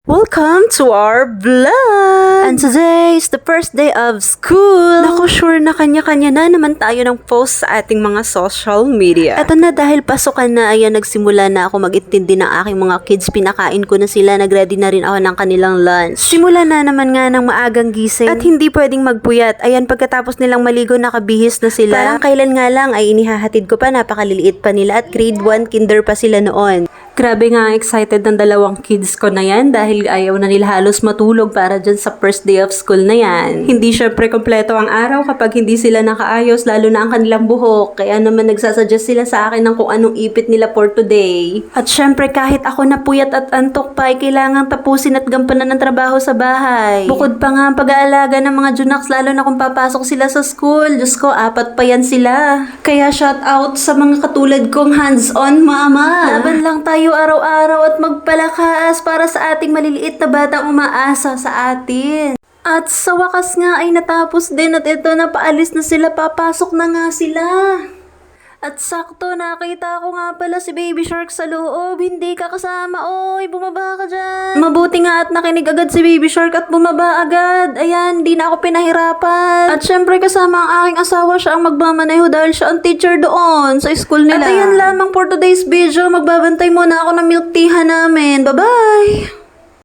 Welcome to our vlog! And today is the first day of school. Naku, sure na kanya-kanya na naman tayo ng post sa ating mga social media. Eto na, dahil pasukan na, ayan, nagsimula na ako mag-intindi ng aking mga kids. Pinakain ko na sila, nag-ready na rin ako ng kanilang lunch. Simula na naman nga ng maagang gising. At hindi pwedeng magpuyat. Ayan, pagkatapos nilang maligo, nakabihis na sila. Parang kailan nga lang ay inihahatid ko pa, napakaliliit pa nila at grade 1 kinder pa sila noon. Grabe nga, excited ng dalawang kids ko na yan dahil ayaw na nila halos matulog para dyan sa first day of school na yan. Hindi syempre kompleto ang araw kapag hindi sila nakaayos, lalo na ang kanilang buhok. Kaya naman nagsasuggest sila sa akin ng kung anong ipit nila for today. At syempre kahit ako napuyat at antok pa, ay kailangang tapusin at gampanan ng trabaho sa bahay. Bukod pa nga ang pag-aalaga ng mga junaks, lalo na kung papasok sila sa school. Diyos ko, 4 pa yan sila. Kaya shout out sa mga katulad kong hands-on mama. Laban lang tayo araw-araw at magpalakas para sa ating maliliit na batang umaasa sa atin. At sa wakas nga ay natapos din at ito na paalis na sila, papasok na nga sila. At sakto, nakita ko nga pala si Baby Shark sa loob. Hindi ka kasama. Oy, bumaba ka dyan. Mabuti nga at nakinig agad si Baby Shark at bumaba agad. Ayan, di na ako pinahirapan. At syempre kasama ang aking asawa, siya ang magmamaneho dahil siya ang teacher doon sa school nila. At ayan lamang for today's video. Magbabantay muna ako ng milk tea namin. Bye-bye!